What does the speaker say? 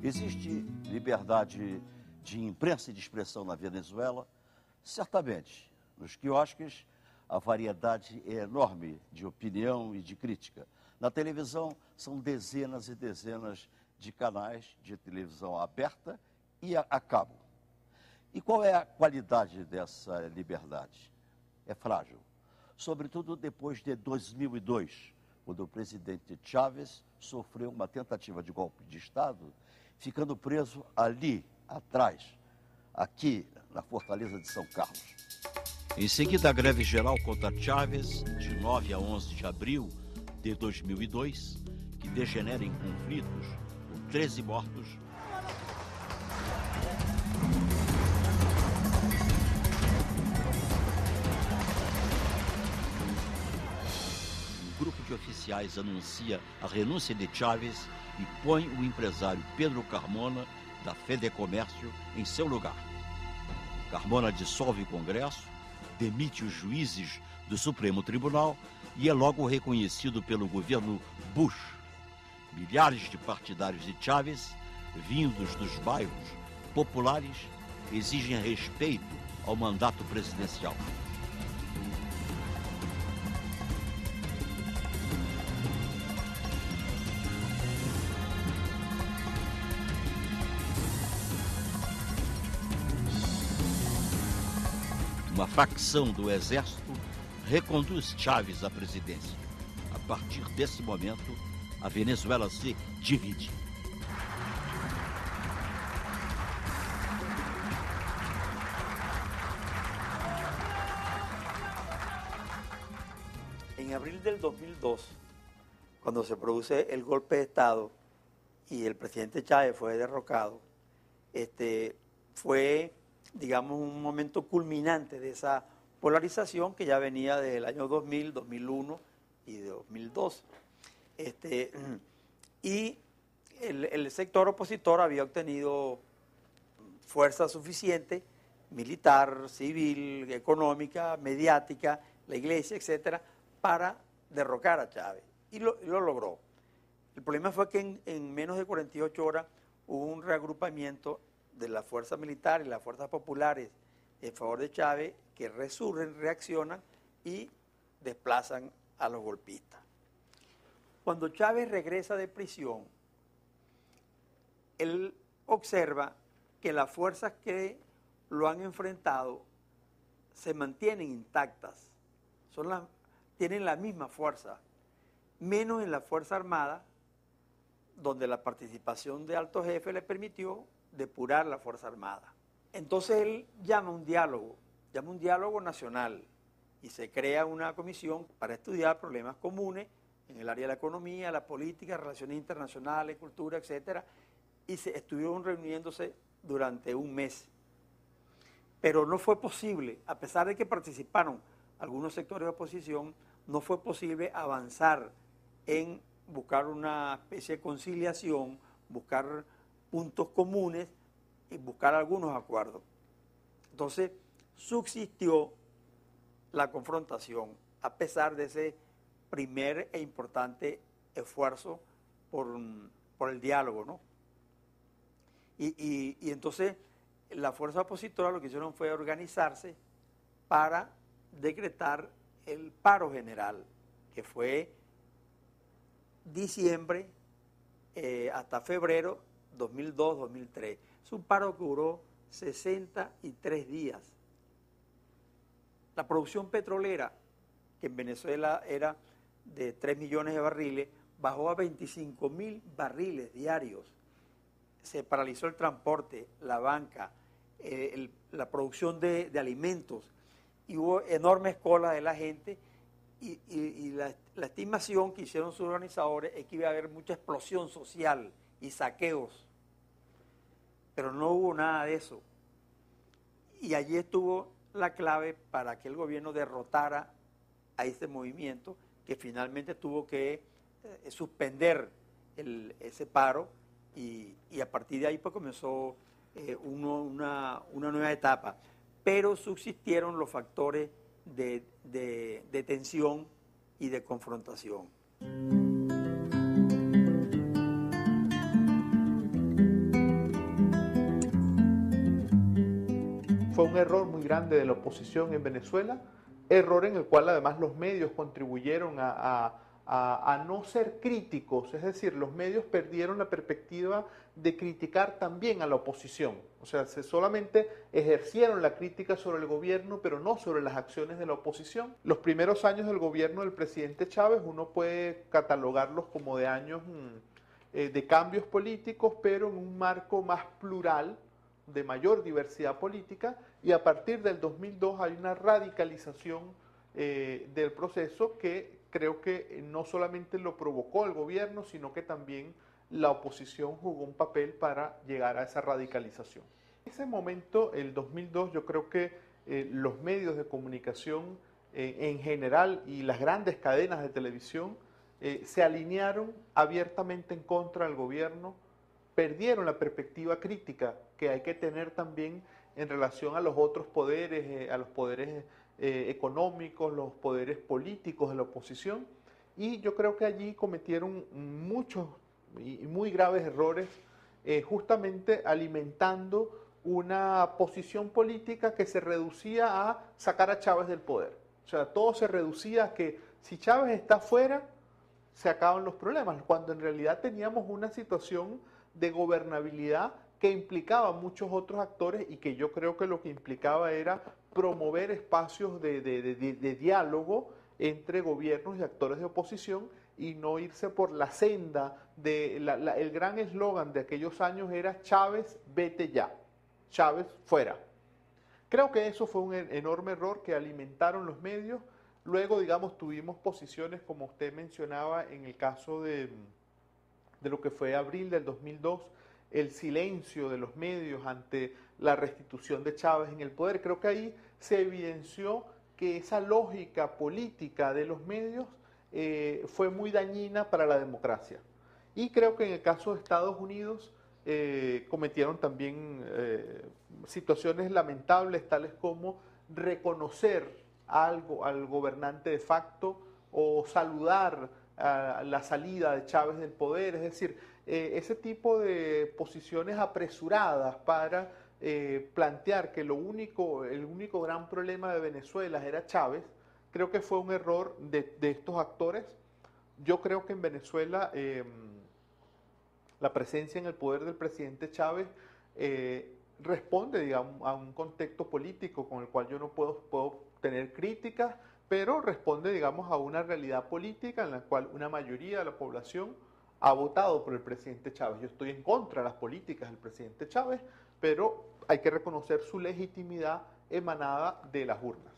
Existe liberdade de imprensa e de expressão na Venezuela? Certamente. Nos quiosques, a variedade é enorme de opinião e de crítica. Na televisão, são dezenas e dezenas de canais de televisão aberta e a cabo. E qual é a qualidade dessa liberdade? É frágil, sobretudo depois de 2002, quando o presidente Chávez sofreu uma tentativa de golpe de Estado, ficando preso ali, atrás, aqui na Fortaleza de São Carlos. Em seguida, a greve geral contra Chávez, de 9 a 11 de abril de 2002, que degenera em conflitos, com 13 mortos. Um grupo de oficiais anuncia a renúncia de Chávez e põe o empresário Pedro Carmona, da Fedecomércio, em seu lugar. Carmona dissolve o Congresso, demite os juízes do Supremo Tribunal e é logo reconhecido pelo governo Bush. Milhares de partidários de Chávez, vindos dos bairros populares, exigem respeito ao mandato presidencial. Uma facção do exército reconduz Chávez à presidência. A partir desse momento, a Venezuela se divide. En abril del 2002, cuando se produce el golpe de Estado y el presidente Chávez fue derrocado, fue, digamos, un momento culminante de esa polarización que ya venía del año 2000, 2001 y de 2002. Y el sector opositor había obtenido fuerza suficiente, militar, civil, económica, mediática, la iglesia, etcétera, para derrocar a Chávez. Y lo logró. El problema fue que en menos de 48 horas hubo un reagrupamiento de la fuerza militar y las fuerzas populares en favor de Chávez que resurgen, reaccionan y desplazan a los golpistas. Cuando Chávez regresa de prisión, él observa que las fuerzas que lo han enfrentado se mantienen intactas, tienen la misma fuerza, menos en la Fuerza Armada, donde la participación de altos jefes le permitió depurar la Fuerza Armada. Entonces él llama un diálogo nacional y se crea una comisión para estudiar problemas comunes en el área de la economía, la política, relaciones internacionales, cultura, etcétera, y estuvieron reuniéndose durante un mes. Pero no fue posible, a pesar de que participaron algunos sectores de oposición, no fue posible avanzar en buscar una especie de conciliación, buscar puntos comunes y buscar algunos acuerdos. Entonces, subsistió la confrontación, a pesar de ese primer e importante esfuerzo por el diálogo, ¿no? Y entonces, la fuerza opositora lo que hicieron fue organizarse para decretar el paro general, que fue diciembre hasta febrero 2002-2003. Es un paro que duró 63 días. La producción petrolera, que en Venezuela era de 3 millones de barriles, bajó a 25.000 barriles diarios. Se paralizó el transporte, la banca, la producción de alimentos, y hubo enormes colas de la gente, y la estimación que hicieron sus organizadores es que iba a haber mucha explosión social y saqueos, pero no hubo nada de eso. Y allí estuvo la clave para que el gobierno derrotara a este movimiento, que finalmente tuvo que suspender ese paro, y a partir de ahí pues comenzó una nueva etapa. Pero subsistieron los factores de tensión y de confrontación. fue un error muy grande de la oposición en Venezuela, error en el cual además los medios contribuyeron a no ser críticos, es decir, los medios perdieron la perspectiva de criticar también a la oposición, o sea, se solamente ejercieron la crítica sobre el gobierno, pero no sobre las acciones de la oposición. Los primeros años del gobierno del presidente Chávez uno puede catalogarlos como de años de cambios políticos, pero en un marco más plural, de mayor diversidad política, y a partir del 2002 hay una radicalización del proceso que creo que no solamente lo provocó el gobierno, sino que también la oposición jugó un papel para llegar a esa radicalización. En ese momento, el 2002, yo creo que los medios de comunicación en general y las grandes cadenas de televisión se alinearon abiertamente en contra del gobierno, perdieron la perspectiva crítica que hay que tener también en relación a los otros poderes, a los poderes económicos, los poderes políticos de la oposición, y yo creo que allí cometieron muchos y muy graves errores, justamente alimentando una posición política que se reducía a sacar a Chávez del poder. O sea, todo se reducía a que si Chávez está fuera, se acaban los problemas, cuando en realidad teníamos una situación de gobernabilidad que implicaba muchos otros actores y que yo creo que lo que implicaba era promover espacios de diálogo entre gobiernos y actores de oposición y no irse por la senda de el gran eslogan de aquellos años era Chávez, vete ya, Chávez fuera. Creo que eso fue un enorme error que alimentaron los medios. Luego, digamos, tuvimos posiciones, como usted mencionaba, en el caso de lo que fue abril del 2002, el silencio de los medios ante la restitución de Chávez en el poder. Creo que ahí se evidenció que esa lógica política de los medios fue muy dañina para la democracia. Y creo que en el caso de Estados Unidos cometieron también situaciones lamentables, tales como reconocer algo al gobernante de facto o saludar la salida de Chávez del poder, es decir, ese tipo de posiciones apresuradas para plantear que el único gran problema de Venezuela era Chávez, creo que fue un error de estos actores. Yo creo que en Venezuela la presencia en el poder del presidente Chávez responde, digamos, a un contexto político con el cual yo no puedo tener críticas, pero responde, digamos, a una realidad política en la cual una mayoría de la población ha votado por el presidente Chávez. Yo estoy en contra de las políticas del presidente Chávez, pero hay que reconocer su legitimidad emanada de las urnas.